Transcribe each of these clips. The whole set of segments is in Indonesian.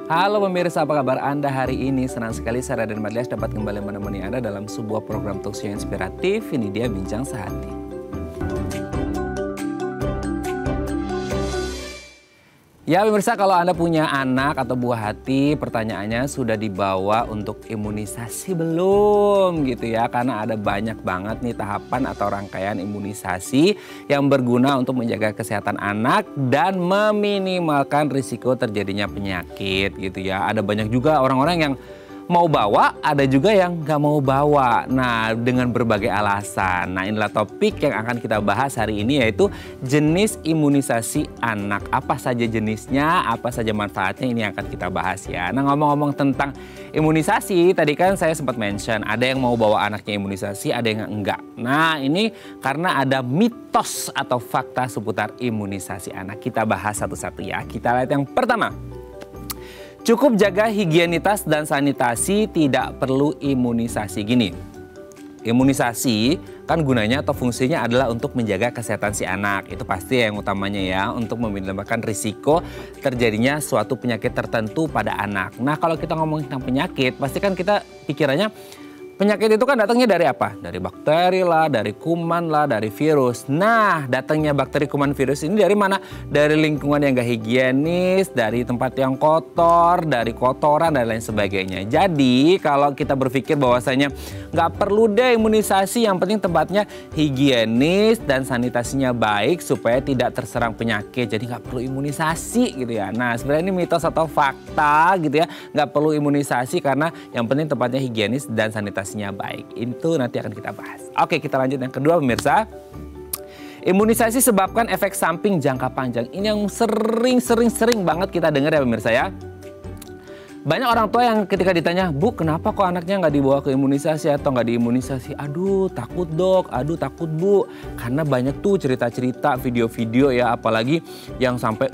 Halo pemirsa, apa kabar Anda hari ini? Senang sekali saya Raden Madlias dapat kembali menemani Anda dalam sebuah program talkshow yang inspiratif. Ini dia Bincang Sehati. Ya pemirsa, kalau Anda punya anak atau buah hati, pertanyaannya sudah dibawa untuk imunisasi belum gitu ya. Karena ada banyak banget nih tahapan atau rangkaian imunisasi yang berguna untuk menjaga kesehatan anak dan meminimalkan risiko terjadinya penyakit gitu ya. Ada banyak juga orang-orang yang mau bawa, ada juga yang nggak mau bawa. Nah, dengan berbagai alasan. Nah, inilah topik yang akan kita bahas hari ini, yaitu jenis imunisasi anak. Apa saja jenisnya, apa saja manfaatnya, ini akan kita bahas ya. Nah, ngomong-ngomong tentang imunisasi, tadi kan saya sempat mention, ada yang mau bawa anaknya imunisasi, ada yang enggak. Nah, ini karena ada mitos atau fakta seputar imunisasi anak. Kita bahas satu-satu ya. Kita lihat yang pertama. Cukup jaga higienitas dan sanitasi, tidak perlu imunisasi. Gini, imunisasi kan gunanya atau fungsinya adalah untuk menjaga kesehatan si anak. Itu pasti yang utamanya ya, untuk meminimalkan risiko terjadinya suatu penyakit tertentu pada anak. Nah, kalau kita ngomong tentang penyakit, pasti kan kita pikirannya penyakit itu kan datangnya dari apa? Dari bakteri lah, dari kuman lah, dari virus. Nah, datangnya bakteri, kuman, virus ini dari mana? Dari lingkungan yang gak higienis, dari tempat yang kotor, dari kotoran dan lain sebagainya. Jadi, kalau kita berpikir bahwasanya gak perlu deh imunisasi, yang penting tempatnya higienis dan sanitasinya baik supaya tidak terserang penyakit. Jadi gak perlu imunisasi gitu ya. Nah, sebenarnya ini mitos atau fakta gitu ya. Gak perlu imunisasi karena yang penting tempatnya higienis dan sanitasi baik. Itu nanti akan kita bahas. Oke, kita lanjut yang kedua pemirsa. Imunisasi sebabkan efek samping jangka panjang. Ini yang sering banget kita dengar ya pemirsa ya. Banyak orang tua yang ketika ditanya, Bu, kenapa kok anaknya nggak dibawa ke imunisasi atau nggak diimunisasi? Aduh, takut dok, aduh takut Bu. Karena banyak tuh cerita-cerita, video-video ya, apalagi yang sampai,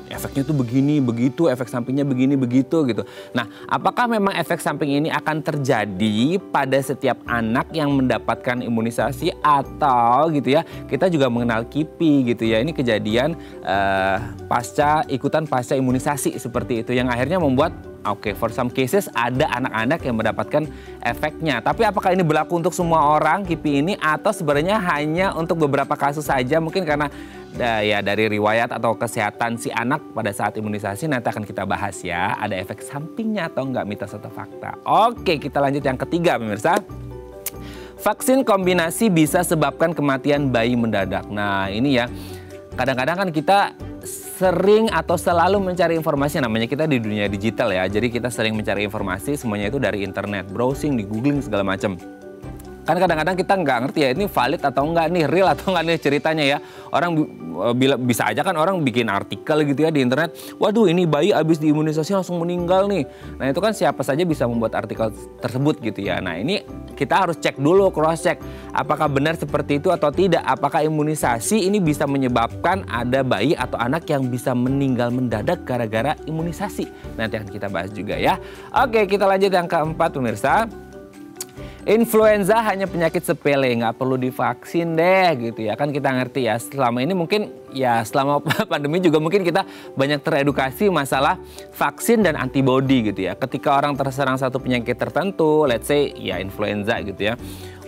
efeknya tuh begini, begitu, efek sampingnya begini, begitu gitu. Nah, apakah memang efek samping ini akan terjadi pada setiap anak yang mendapatkan imunisasi atau gitu ya? Kita juga mengenal KIPI gitu ya. Ini kejadian pasca imunisasi seperti itu yang akhirnya membuat for some cases ada anak-anak yang mendapatkan efeknya. Tapi apakah ini berlaku untuk semua orang KIPI ini atau sebenarnya hanya untuk beberapa kasus saja? Mungkin karena dari riwayat atau kesehatan si anak pada saat imunisasi nanti akan kita bahas ya. Ada efek sampingnya atau enggak, mitos atau fakta. Oke, kita lanjut yang ketiga pemirsa. Vaksin kombinasi bisa sebabkan kematian bayi mendadak. Nah, ini ya. Kadang-kadang kan kita sering atau selalu mencari informasi, namanya kita di dunia digital ya. Jadi kita sering mencari informasi semuanya itu dari internet, browsing, di googling segala macam. Kan kadang-kadang kita nggak ngerti ya ini valid atau enggak nih, real atau enggak nih ceritanya ya. Orang bisa aja kan orang bikin artikel gitu ya di internet. Waduh, ini bayi abis diimunisasi langsung meninggal nih. Nah, itu kan siapa saja bisa membuat artikel tersebut gitu ya. Nah, ini kita harus cek dulu, cross check. Apakah benar seperti itu atau tidak? Apakah imunisasi ini bisa menyebabkan ada bayi atau anak yang bisa meninggal mendadak gara-gara imunisasi? Nanti akan kita bahas juga ya. Oke, kita lanjut yang keempat pemirsa. Influenza hanya penyakit sepele, nggak perlu divaksin deh gitu ya. Kan kita ngerti ya, selama ini mungkin ya selama pandemi juga mungkin kita banyak teredukasi masalah vaksin dan antibodi gitu ya. Ketika orang terserang satu penyakit tertentu, let's say ya influenza gitu ya.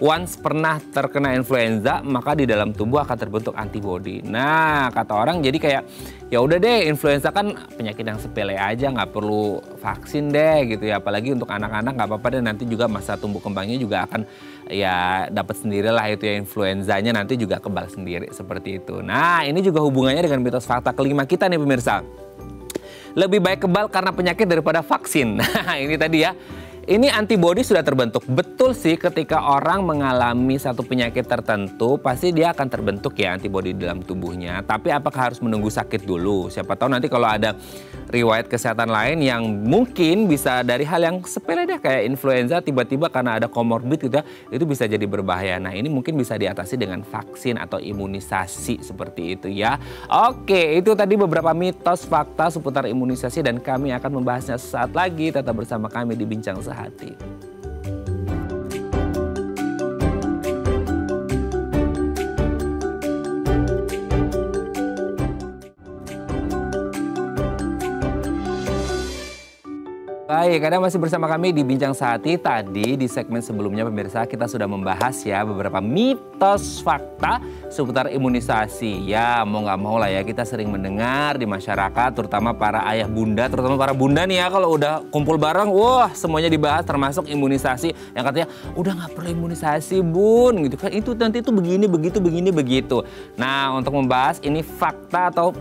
Once pernah terkena influenza, maka di dalam tubuh akan terbentuk antibodi. Nah, kata orang jadi kayak ya udah deh, influenza kan penyakit yang sepele aja, nggak perlu vaksin deh gitu ya. Apalagi untuk anak-anak nggak apa-apa deh, nanti juga masa tumbuh kembangnya juga akan ya dapat sendirilah itu ya, influenzanya nanti juga kebal sendiri seperti itu. Nah, ini juga hubungannya dengan mitos fakta kelima kita nih pemirsa. Lebih baik kebal karena penyakit daripada vaksin. Nah, ini tadi ya. Ini antibodi sudah terbentuk. Betul sih, ketika orang mengalami satu penyakit tertentu, pasti dia akan terbentuk ya antibodi di dalam tubuhnya. Tapi apakah harus menunggu sakit dulu? Siapa tahu nanti kalau ada riwayat kesehatan lain yang mungkin bisa dari hal yang sepele deh kayak influenza, tiba-tiba karena ada komorbid gitu ya, itu bisa jadi berbahaya. Nah, ini mungkin bisa diatasi dengan vaksin atau imunisasi seperti itu ya. Oke, itu tadi beberapa mitos fakta seputar imunisasi dan kami akan membahasnya sesaat lagi. Tetap bersama kami di Bincang Sehati. Baik, Anda masih bersama kami di Bincang Sehati. Tadi di segmen sebelumnya pemirsa kita sudah membahas ya beberapa mitos fakta seputar imunisasi. Ya mau nggak mau lah ya kita sering mendengar di masyarakat terutama para ayah bunda, terutama para bunda nih ya kalau udah kumpul bareng, wah semuanya dibahas termasuk imunisasi yang katanya udah nggak perlu imunisasi bun gitu kan, itu nanti itu begini begitu. Nah untuk membahas ini fakta atau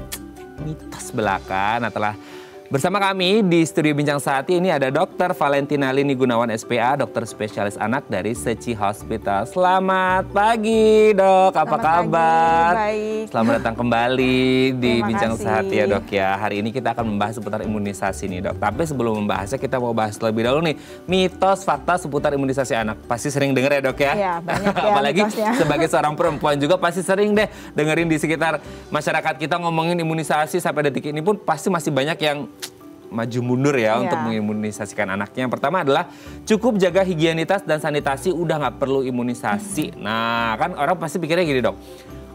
mitos belaka, nah telah bersama kami di studio Bincang Sehati ini ada Dr. Valentina Lini Gunawan SPA, dokter spesialis anak dari Seci Hospital. Selamat pagi dok, apa kabar? Baik. Selamat datang kembali di Terima Bincang kasih. Sehati ya dok ya. Hari ini kita akan membahas seputar imunisasi nih dok. Tapi sebelum membahasnya kita mau bahas terlebih dahulu nih mitos fakta seputar imunisasi anak. Pasti sering denger ya dok ya? Iya banyak ya Apalagi mitosnya. sebagai seorang perempuan juga pasti sering deh dengerin di sekitar masyarakat kita ngomongin imunisasi sampai detik ini pun pasti masih banyak yang maju mundur ya untuk mengimunisasikan anaknya. Yang pertama adalah cukup jaga higienitas dan sanitasi, udah nggak perlu imunisasi. Nah kan orang pasti pikirnya gini dok,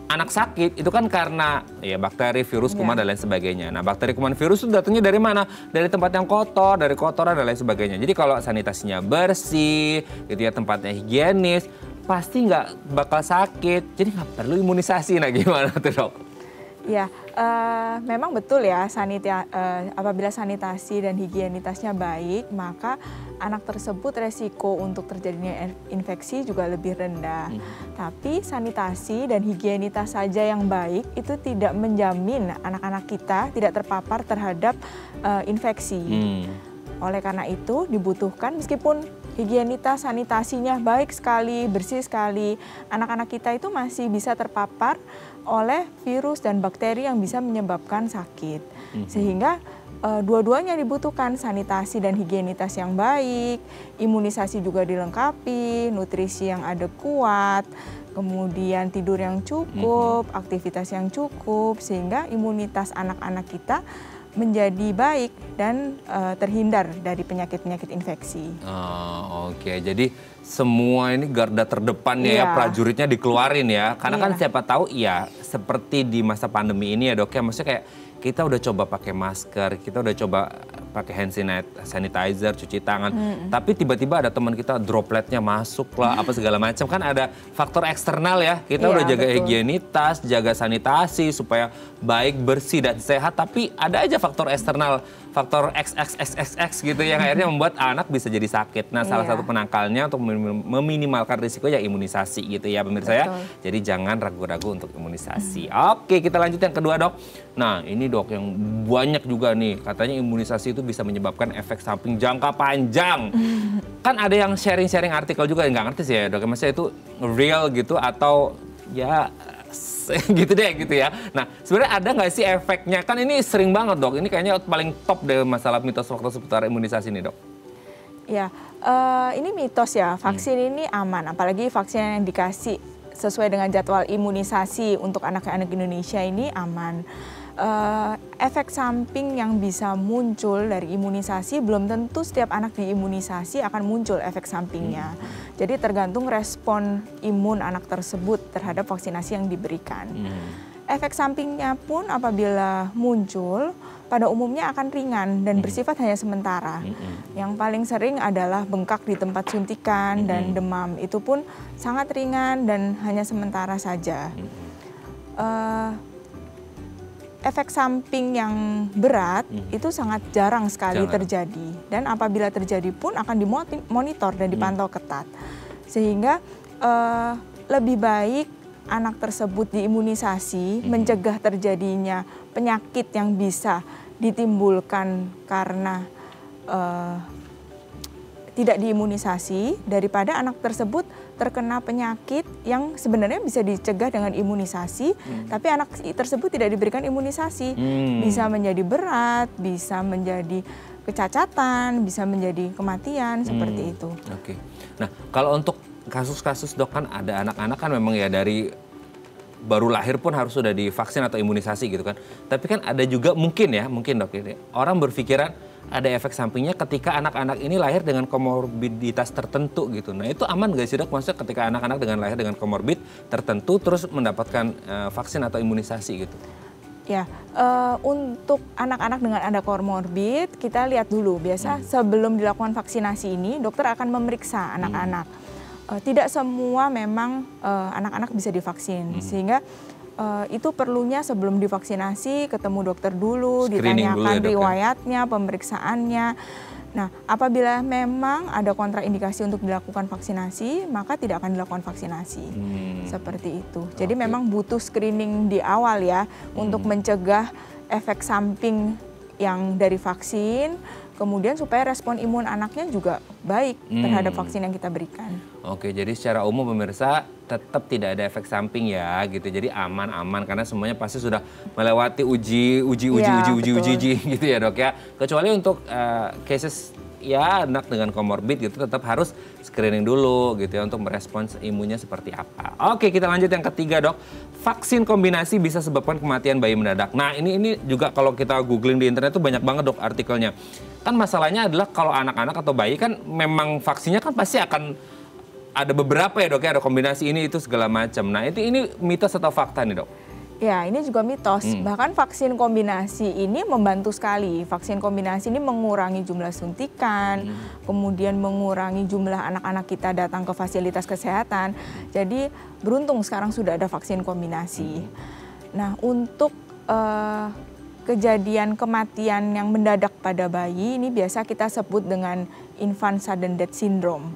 anak sakit itu kan karena ya bakteri, virus, kuman dan lain sebagainya. Nah bakteri, kuman, virus itu datangnya dari mana? Dari tempat yang kotor, dari kotoran dan lain sebagainya. Jadi kalau sanitasinya bersih, gitu ya tempatnya higienis, pasti nggak bakal sakit. Jadi nggak perlu imunisasi. Nah gimana tuh dok? Ya, memang betul ya apabila sanitasi dan higienitasnya baik, maka anak tersebut resiko untuk terjadinya infeksi juga lebih rendah. Tapi sanitasi dan higienitas saja yang baik itu tidak menjamin anak-anak kita tidak terpapar terhadap infeksi. Oleh karena itu dibutuhkan meskipun higienitas sanitasinya baik sekali, bersih sekali, anak-anak kita itu masih bisa terpapar oleh virus dan bakteri yang bisa menyebabkan sakit. Sehingga dua-duanya dibutuhkan, sanitasi dan higienitas yang baik, imunisasi juga dilengkapi, nutrisi yang adekuat, kemudian tidur yang cukup, aktivitas yang cukup, sehingga imunitas anak-anak kita menjadi baik dan terhindar dari penyakit-penyakit infeksi. Oke. Jadi semua ini garda terdepannya ya prajuritnya dikeluarin ya. Karena kan siapa tahu ya seperti di masa pandemi ini ya dok ya. Maksudnya kayak kita udah coba pakai masker, kita udah coba pakai hand sanitizer, cuci tangan. Tapi tiba-tiba ada teman kita dropletnya masuk lah, apa segala macam. Kan ada faktor eksternal ya. Kita udah jaga higienitas, jaga sanitasi supaya baik, bersih dan sehat. Tapi ada aja faktor eksternal, faktor XXXXX gitu yang akhirnya membuat anak bisa jadi sakit. Nah salah satu penangkalnya untuk meminimalkan risiko ya imunisasi gitu ya pemirsa ya. Jadi jangan ragu-ragu untuk imunisasi. Oke kita lanjut yang kedua dok. Nah ini dok yang banyak juga nih katanya imunisasi itu bisa menyebabkan efek samping jangka panjang. Kan ada yang sharing-sharing artikel juga yang nggak ngerti sih ya dok. Maksudnya itu real gitu atau ya gitu deh gitu ya. Nah sebenarnya ada nggak sih efeknya? Kan ini sering banget dok. Ini kayaknya paling top deh masalah mitos fakta seputar imunisasi nih dok. Ya ini mitos ya. Vaksin ini aman. Apalagi vaksin yang dikasih sesuai dengan jadwal imunisasi untuk anak-anak Indonesia ini aman. Efek samping yang bisa muncul dari imunisasi belum tentu setiap anak diimunisasi akan muncul efek sampingnya. Jadi tergantung respon imun anak tersebut terhadap vaksinasi yang diberikan. Efek sampingnya pun apabila muncul pada umumnya akan ringan dan bersifat hanya sementara. Yang paling sering adalah bengkak di tempat suntikan dan demam. Itu pun sangat ringan dan hanya sementara saja. Efek samping yang berat itu sangat jarang sekali terjadi. Dan apabila terjadi pun akan dimonitor dan dipantau ketat. Sehingga lebih baik anak tersebut diimunisasi, mencegah terjadinya penyakit yang bisa ditimbulkan karena tidak diimunisasi daripada anak tersebut terkena penyakit yang sebenarnya bisa dicegah dengan imunisasi, tapi anak tersebut tidak diberikan imunisasi, bisa menjadi berat, bisa menjadi kecacatan, bisa menjadi kematian seperti itu. Oke. Nah kalau untuk kasus-kasus dok kan ada anak-anak kan memang ya dari baru lahir pun harus sudah divaksin atau imunisasi gitu kan. Tapi kan ada juga mungkin dok ini orang berpikiran ada efek sampingnya ketika anak-anak ini lahir dengan komorbiditas tertentu gitu. Nah itu aman gak sih dok? Maksudnya ketika anak-anak lahir dengan komorbid tertentu terus mendapatkan vaksin atau imunisasi gitu? Ya, untuk anak-anak dengan ada komorbid, kita lihat dulu. Biasa sebelum dilakukan vaksinasi ini, dokter akan memeriksa anak-anak. Tidak semua memang anak-anak bisa divaksin, sehingga itu perlunya sebelum divaksinasi ketemu dokter dulu, Screening ditanyakan dulu ya, riwayatnya, pemeriksaannya. Nah, apabila memang ada kontraindikasi untuk dilakukan vaksinasi, maka tidak akan dilakukan vaksinasi. Seperti itu. Jadi memang butuh screening di awal ya, untuk mencegah efek samping yang dari vaksin, kemudian supaya respon imun anaknya juga baik terhadap vaksin yang kita berikan. Oke, jadi secara umum pemirsa tetap tidak ada efek samping ya gitu. Jadi aman-aman karena semuanya pasti sudah melewati uji gitu ya dok ya. Kecuali untuk cases ya anak dengan komorbid gitu tetap harus screening dulu gitu ya untuk merespons imunnya seperti apa. Oke, kita lanjut yang ketiga dok. Vaksin kombinasi bisa sebabkan kematian bayi mendadak. Nah ini juga kalau kita googling di internet tuh banyak banget dok artikelnya. Kan masalahnya adalah kalau anak-anak atau bayi kan memang vaksinnya kan pasti akan ada beberapa ya dok ya, ada kombinasi ini itu segala macam. Nah ini mitos atau fakta nih dok? Ya, ini juga mitos. Bahkan vaksin kombinasi ini membantu sekali. Vaksin kombinasi ini mengurangi jumlah suntikan, kemudian mengurangi jumlah anak-anak kita datang ke fasilitas kesehatan. Jadi beruntung sekarang sudah ada vaksin kombinasi. Nah, untuk kejadian kematian yang mendadak pada bayi ini biasa kita sebut dengan infant sudden death syndrome.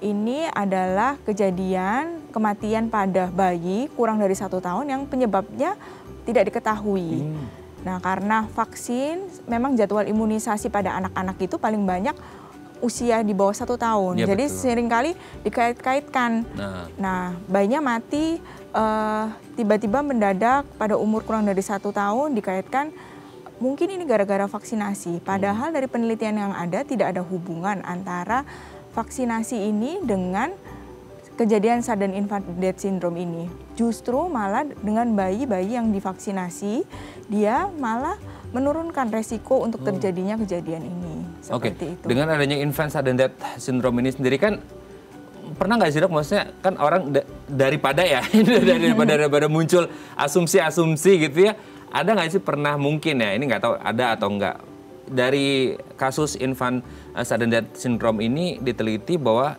Ini adalah kejadian kematian pada bayi kurang dari 1 tahun yang penyebabnya tidak diketahui. Nah, karena vaksin memang jadwal imunisasi pada anak-anak itu paling banyak usia di bawah 1 tahun. Ya, jadi betul. seringkali dikait-kaitkan. Nah, bayinya mati tiba-tiba mendadak pada umur kurang dari 1 tahun dikaitkan mungkin ini gara-gara vaksinasi. Padahal dari penelitian yang ada tidak ada hubungan antara vaksinasi ini dengan kejadian sudden infant death syndrome ini. Justru malah dengan bayi-bayi yang divaksinasi, dia malah menurunkan resiko untuk terjadinya kejadian ini. Seperti itu. Dengan adanya infant sudden death syndrome ini sendiri kan pernah nggak sih dok, maksudnya kan orang daripada daripada muncul asumsi-asumsi gitu ya, ada nggak sih pernah mungkin ya, ini nggak tahu ada atau enggak, dari kasus infant sudden death syndrome ini diteliti bahwa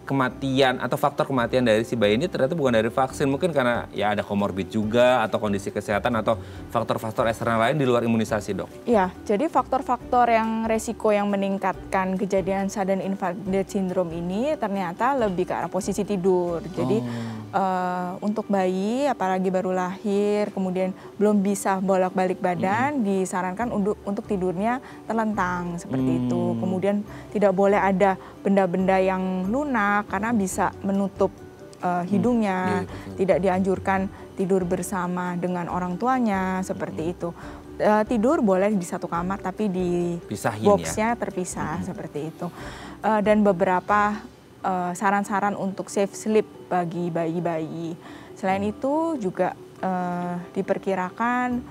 kematian atau faktor kematian dari si bayi ini ternyata bukan dari vaksin, mungkin karena ya ada komorbid juga atau kondisi kesehatan atau faktor-faktor eksternal lain di luar imunisasi dok? Ya, jadi faktor-faktor yang resiko yang meningkatkan kejadian sudden infant death syndrome ini ternyata lebih ke arah posisi tidur. Jadi untuk bayi apalagi baru lahir kemudian belum bisa bolak-balik badan disarankan untuk tidurnya terlentang seperti itu. Kemudian tidak boleh ada benda-benda yang lunak karena bisa menutup hidungnya. Tidak dianjurkan tidur bersama dengan orang tuanya seperti itu. Tidur boleh di satu kamar tapi di boxnya terpisah seperti itu. Dan beberapa saran-saran untuk safe sleep bagi bayi-bayi. Selain itu juga diperkirakan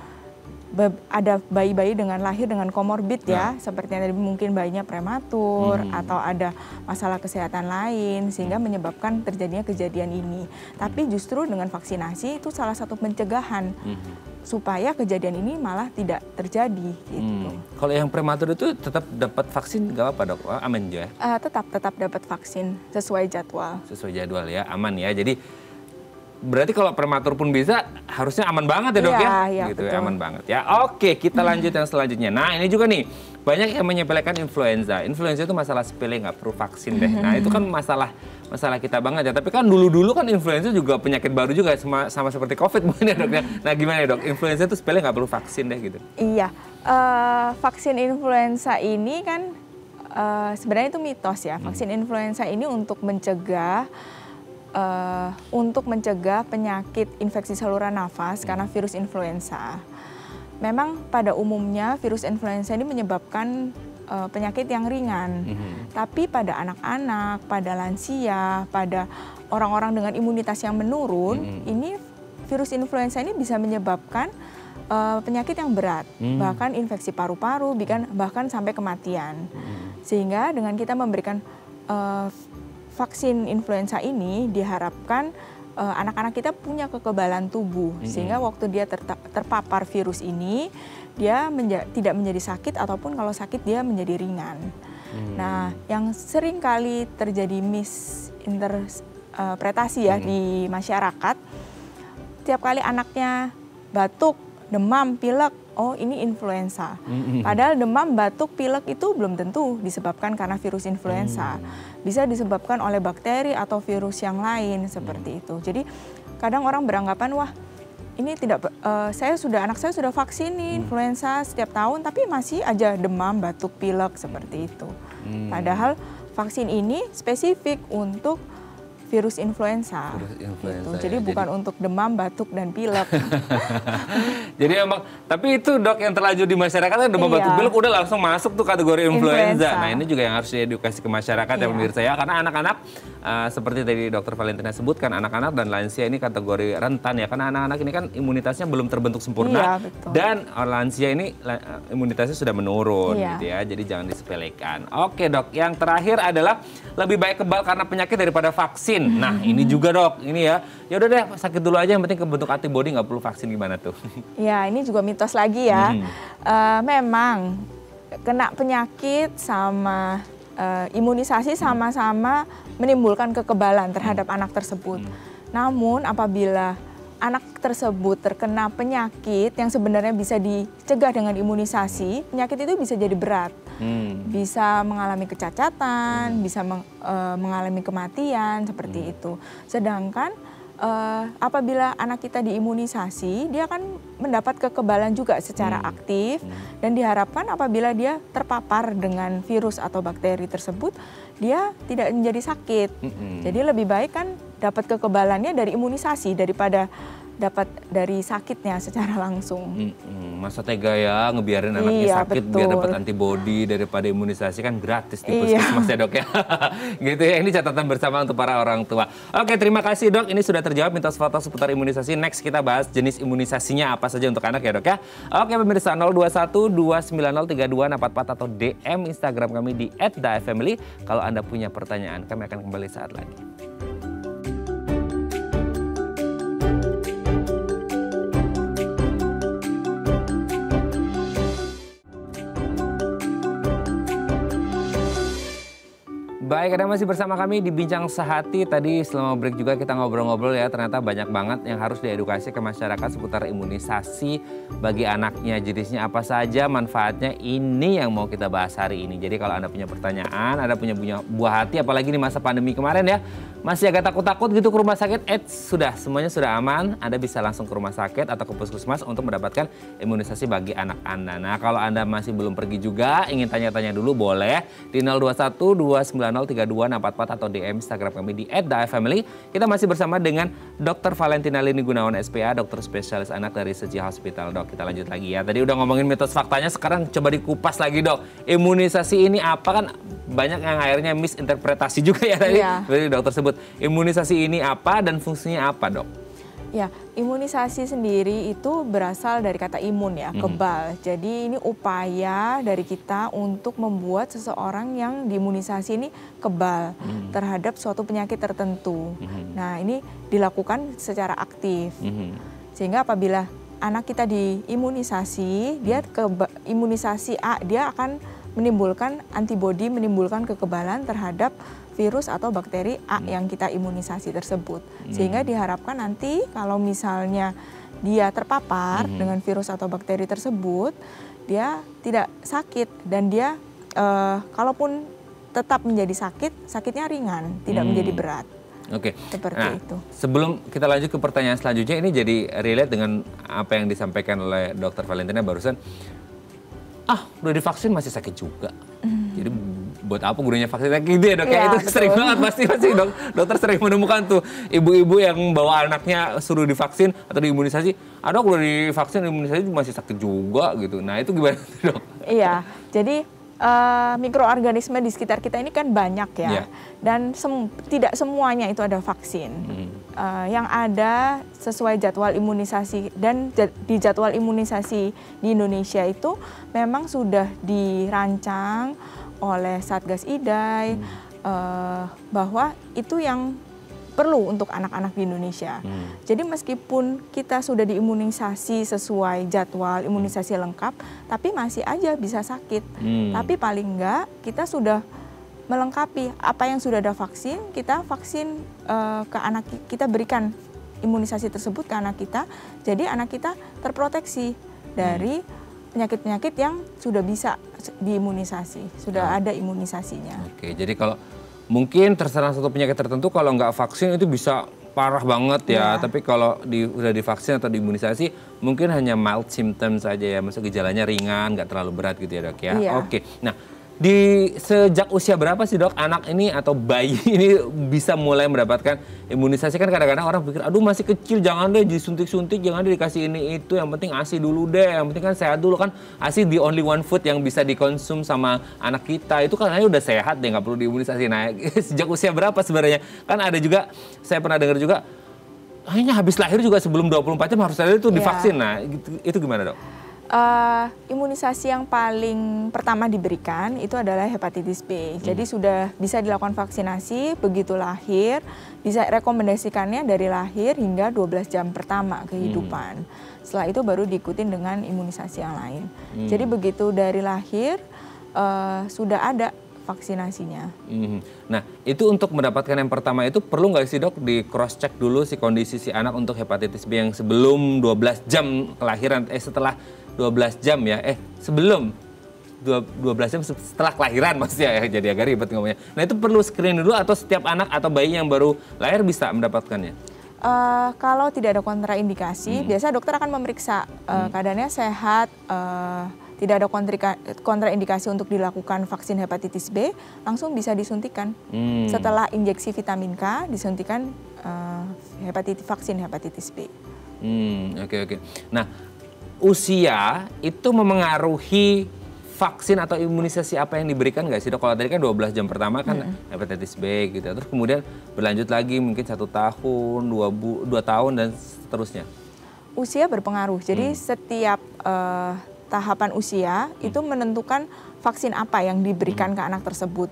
ada bayi-bayi dengan lahir dengan komorbid ya, seperti yang tadi mungkin bayinya prematur atau ada masalah kesehatan lain sehingga menyebabkan terjadinya kejadian ini. Tapi justru dengan vaksinasi itu salah satu pencegahan supaya kejadian ini malah tidak terjadi gitu. Kalau yang prematur itu tetap dapat vaksin nggak apa-apa dok? Aman ya? Tetap dapat vaksin sesuai jadwal. Sesuai jadwal ya, aman ya. Jadi berarti kalau prematur pun bisa, harusnya aman banget ya dok ya? Iya, gitu, betul. aman banget ya. Oke, kita lanjut yang selanjutnya. Nah ini juga nih, banyak yang menyepelekan influenza. Influenza itu masalah sepele, nggak perlu vaksin deh. Nah itu kan masalah kita banget ya. Tapi kan dulu-dulu kan influenza juga penyakit baru juga, sama seperti COVID mungkin ya dok ya. Nah gimana ya dok, influenza itu sepele nggak perlu vaksin deh gitu? Iya, vaksin influenza ini kan sebenarnya itu mitos ya. Vaksin influenza ini untuk mencegah penyakit infeksi saluran nafas karena virus influenza. Memang pada umumnya virus influenza ini menyebabkan penyakit yang ringan. Tapi pada anak-anak, pada lansia, pada orang-orang dengan imunitas yang menurun, ini virus influenza ini bisa menyebabkan penyakit yang berat, bahkan infeksi paru-paru, bahkan sampai kematian. Sehingga dengan kita memberikan vaksin influenza ini diharapkan anak-anak kita punya kekebalan tubuh, sehingga waktu dia terpapar virus ini, dia tidak menjadi sakit, ataupun kalau sakit dia menjadi ringan. Nah, yang sering kali terjadi misinterpretasi ya di masyarakat, tiap kali anaknya batuk, demam, pilek, oh ini influenza. Padahal demam, batuk, pilek itu belum tentu disebabkan karena virus influenza. Bisa disebabkan oleh bakteri atau virus yang lain seperti itu. Jadi kadang orang beranggapan, wah ini tidak, anak saya sudah vaksin nih influenza setiap tahun, tapi masih aja demam, batuk, pilek seperti itu. Padahal vaksin ini spesifik untuk virus influenza. Gitu. Jadi bukan untuk demam, batuk, dan pilek. Jadi emang, tapi itu dok yang terlanjur di masyarakat kan demam, batuk, pilek udah langsung masuk tuh kategori influenza. Nah ini juga yang harus diedukasi ke masyarakat ya pemirsa ya. Karena anak-anak, seperti tadi dokter Valentina sebutkan, anak-anak dan lansia ini kategori rentan ya. Karena anak-anak ini kan imunitasnya belum terbentuk sempurna. Dan lansia ini imunitasnya sudah menurun gitu ya. Jadi jangan disepelekan. Oke dok, yang terakhir adalah lebih baik kebal karena penyakit daripada vaksin. Nah ini juga dok, ini ya udah deh sakit dulu aja, yang penting kebentuk antibody, nggak perlu vaksin, gimana tuh? Ya ini juga mitos lagi ya. Memang kena penyakit sama imunisasi sama-sama menimbulkan kekebalan terhadap anak tersebut. Namun apabila anak tersebut terkena penyakit yang sebenarnya bisa dicegah dengan imunisasi, penyakit itu bisa jadi berat. Bisa mengalami kecacatan, bisa mengalami kematian seperti itu. Sedangkan apabila anak kita diimunisasi, dia akan mendapat kekebalan juga secara aktif, dan diharapkan apabila dia terpapar dengan virus atau bakteri tersebut, dia tidak menjadi sakit. Jadi lebih baik kan dapat kekebalannya dari imunisasi daripada dapat dari sakitnya secara langsung. Masa tega ya ngebiarin anaknya sakit biar dapat antibody daripada imunisasi, kan gratis di puskesmas ya dok ya. Gitu ya, ini catatan bersama untuk para orang tua. Oke, terima kasih dok, ini sudah terjawab mitos fakta seputar imunisasi. Next kita bahas jenis imunisasinya apa saja untuk anak ya dok ya. Oke pemirsa, 021 290 3244 atau DM Instagram kami di @dafamily kalau Anda punya pertanyaan. Kami akan kembali saat lagi. Baik, Anda masih bersama kami di Bincang Sehati. Tadi selama break juga kita ngobrol-ngobrol ya, ternyata banyak banget yang harus diedukasi ke masyarakat seputar imunisasi bagi anaknya. Jenisnya apa saja, manfaatnya, ini yang mau kita bahas hari ini. Jadi kalau Anda punya pertanyaan, Anda punya buah hati, apalagi di masa pandemi kemarin ya, masih agak takut-takut gitu ke rumah sakit, semuanya sudah aman. Anda bisa langsung ke rumah sakit atau ke puskesmas untuk mendapatkan imunisasi bagi anak Anda. Nah kalau Anda masih belum pergi juga, ingin tanya-tanya dulu, boleh di 021 290 3244 atau DM Instagram kami di @dafamily. Kita masih bersama dengan Dr. Valentina Lini Gunawan SPA, dokter spesialis anak dari Seji Hospital. Dok, kita lanjut lagi ya. Tadi udah ngomongin mitos faktanya, sekarang coba dikupas lagi dok. Imunisasi ini apa, kan banyak yang akhirnya misinterpretasi juga ya tadi. Dari dokter sebut, imunisasi ini apa dan fungsinya apa dok? Ya, imunisasi sendiri itu berasal dari kata imun ya, kebal. Jadi ini upaya dari kita untuk membuat seseorang yang diimunisasi ini kebal terhadap suatu penyakit tertentu. Nah ini dilakukan secara aktif. Sehingga apabila anak kita diimunisasi, imunisasi A, dia akan menimbulkan antibodi, menimbulkan kekebalan terhadap virus atau bakteri A yang kita imunisasi tersebut. Sehingga diharapkan nanti kalau misalnya dia terpapar dengan virus atau bakteri tersebut, dia tidak sakit, dan dia kalaupun tetap menjadi sakit, sakitnya ringan, tidak menjadi berat. Oke, seperti itu. Sebelum kita lanjut ke pertanyaan selanjutnya, ini jadi relate dengan apa yang disampaikan oleh Dr. Valentina barusan. Udah divaksin masih sakit juga. Jadi buat apa gunanya vaksin kayak gitu ya dok? Ya, itu betul. Sering banget pasti dokter sering menemukan tuh ibu-ibu yang bawa anaknya suruh divaksin atau diimunisasi. Dok udah divaksin, imunisasi masih sakit juga gitu. Nah itu gimana dok? Iya, jadi mikroorganisme di sekitar kita ini kan banyak ya, dan tidak semuanya itu ada vaksin. Yang ada sesuai jadwal imunisasi, dan di jadwal imunisasi di Indonesia itu memang sudah dirancang oleh Satgas IDAI bahwa itu yang perlu untuk anak-anak di Indonesia. Jadi meskipun kita sudah diimunisasi sesuai jadwal imunisasi lengkap, tapi masih aja bisa sakit. Tapi paling enggak kita sudah melengkapi apa yang sudah ada vaksin, kita vaksin ke anak kita, berikan imunisasi tersebut ke anak kita. Jadi anak kita terproteksi dari penyakit-penyakit yang sudah bisa diimunisasi, sudah ada imunisasinya. Oke, jadi kalau mungkin terserang satu penyakit tertentu, kalau nggak vaksin itu bisa parah banget ya. Tapi kalau udah divaksin atau diimunisasi, mungkin hanya mild symptoms saja ya. Maksudnya gejalanya ringan, nggak terlalu berat gitu ya dok ya. Oke, nah sejak usia berapa sih dok anak ini atau bayi ini bisa mulai mendapatkan imunisasi? Kan kadang-kadang orang pikir, aduh masih kecil, jangan deh disuntik-suntik, jangan deh dikasih ini itu, yang penting ASI dulu deh, yang penting kan sehat dulu. Kan ASI the only one food yang bisa dikonsum sama anak kita, itu kan udah sehat deh, nggak perlu diimunisasi. Nah sejak usia berapa sebenarnya? Kan ada juga, saya pernah dengar juga, kayaknya habis lahir juga sebelum 24 jam harus ada itu divaksin. Nah itu gimana dok? Imunisasi yang paling pertama diberikan itu adalah hepatitis B. Jadi sudah bisa dilakukan vaksinasi begitu lahir, bisa rekomendasikannya dari lahir hingga 12 jam pertama kehidupan. Setelah itu baru diikutin dengan imunisasi yang lain. Jadi begitu dari lahir sudah ada vaksinasinya. Nah itu untuk mendapatkan yang pertama itu perlu nggak sih dok di cross check dulu si kondisi si anak untuk hepatitis B yang sebelum 12 jam kelahiran, setelah 12 jam ya, sebelum 12 jam setelah kelahiran maksudnya ya, jadi agak ribet ngomongnya. Nah itu perlu screening dulu atau setiap anak atau bayi yang baru lahir bisa mendapatkannya? Kalau tidak ada kontraindikasi, biasa dokter akan memeriksa keadaannya sehat, tidak ada kontraindikasi untuk dilakukan vaksin hepatitis B, langsung bisa disuntikan. Setelah injeksi vitamin K, disuntikan vaksin hepatitis B. Oke. Nah, usia itu memengaruhi vaksin atau imunisasi apa yang diberikan nggak sih dok? Kalau tadi kan 12 jam pertama kan hepatitis B gitu, terus kemudian berlanjut lagi mungkin 1 tahun, 2 tahun dan seterusnya. Usia berpengaruh, jadi setiap tahapan usia itu menentukan vaksin apa yang diberikan ke anak tersebut.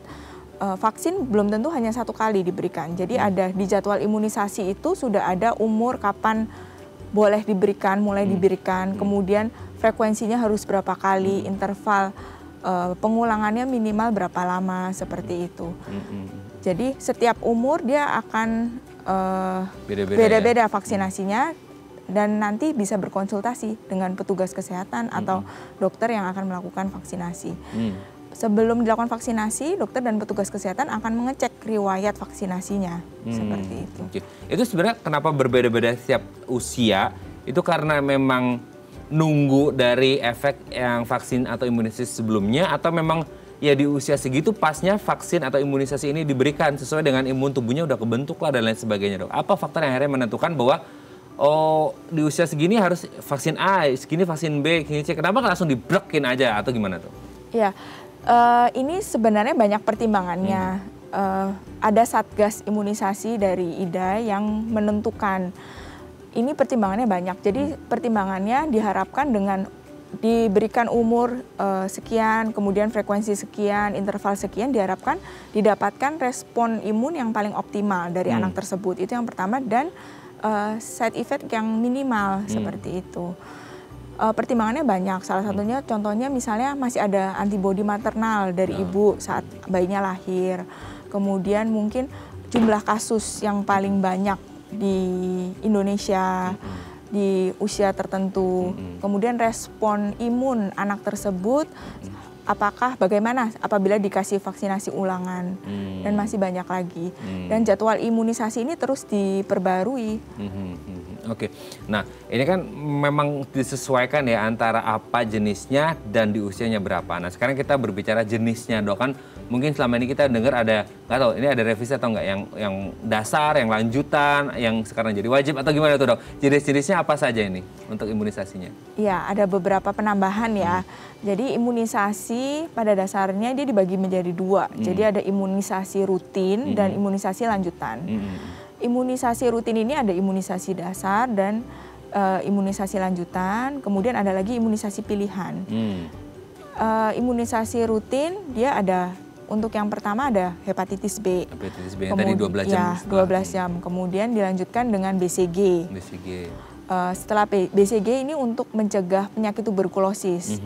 Vaksin belum tentu hanya 1 kali diberikan, jadi ada di jadwal imunisasi itu sudah ada umur kapan boleh diberikan, mulai diberikan, kemudian frekuensinya harus berapa kali, interval pengulangannya minimal berapa lama, seperti itu. Jadi setiap umur dia akan beda-beda vaksinasinya, dan nanti bisa berkonsultasi dengan petugas kesehatan atau dokter yang akan melakukan vaksinasi. Sebelum dilakukan vaksinasi, dokter dan petugas kesehatan akan mengecek riwayat vaksinasinya, seperti itu. Itu sebenarnya kenapa berbeda-beda setiap usia? Itu karena memang nunggu dari efek yang vaksin atau imunisasi sebelumnya, atau memang ya di usia segitu pasnya vaksin atau imunisasi ini diberikan sesuai dengan imun tubuhnya udah kebentuk lah dan lain sebagainya dok? Apa faktor yang akhirnya menentukan bahwa di usia segini harus vaksin A, segini vaksin B, segini C? Kenapa nggak langsung dibrekin aja atau gimana tuh? Ya. Ini sebenarnya banyak pertimbangannya. Ada satgas imunisasi dari IDA yang menentukan. Ini pertimbangannya banyak. Jadi pertimbangannya diharapkan dengan diberikan umur sekian, kemudian frekuensi sekian, interval sekian, diharapkan didapatkan respon imun yang paling optimal dari anak tersebut. Itu yang pertama, dan side effect yang minimal, seperti itu. Pertimbangannya banyak, salah satunya contohnya misalnya masih ada antibodi maternal dari ibu saat bayinya lahir. Kemudian mungkin jumlah kasus yang paling banyak di Indonesia di usia tertentu. Kemudian respon imun anak tersebut, bagaimana apabila dikasih vaksinasi ulangan, dan masih banyak lagi. Dan jadwal imunisasi ini terus diperbarui. Oke, nah ini kan memang disesuaikan ya antara apa jenisnya dan di usianya berapa. Nah sekarang kita berbicara jenisnya dok, kan mungkin selama ini kita dengar ada, nggak tahu ini ada revisi atau nggak, yang dasar, yang lanjutan, yang sekarang jadi wajib atau gimana tuh dok? Jenis-jenisnya apa saja ini untuk imunisasinya? Iya, ada beberapa penambahan ya. Jadi imunisasi pada dasarnya dia dibagi menjadi 2. Jadi ada imunisasi rutin dan imunisasi lanjutan. Imunisasi rutin ini ada imunisasi dasar dan imunisasi lanjutan, kemudian ada lagi imunisasi pilihan. Imunisasi rutin dia ada untuk yang pertama ada hepatitis B. Hepatitis B yang tadi 12 jam. Ya, 12 jam. Kemudian dilanjutkan dengan BCG. Setelah BCG ini untuk mencegah penyakit tuberkulosis.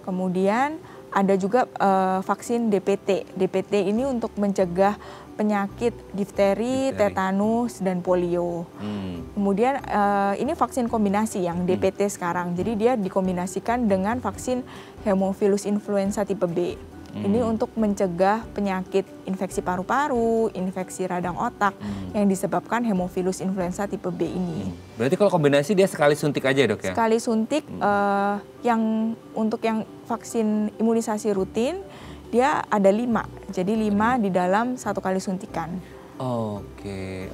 Kemudian ada juga vaksin DPT. DPT ini untuk mencegah penyakit difteri, tetanus, dan polio. Kemudian ini vaksin kombinasi yang DPT sekarang. Jadi dia dikombinasikan dengan vaksin Haemophilus influenza tipe B. Ini untuk mencegah penyakit infeksi paru-paru, infeksi radang otak yang disebabkan Haemophilus influenza tipe B ini. Berarti kalau kombinasi dia sekali suntik aja dok ya? Sekali suntik, yang untuk yang vaksin imunisasi rutin dia ada 5. Jadi 5 di dalam 1 kali suntikan. Oke.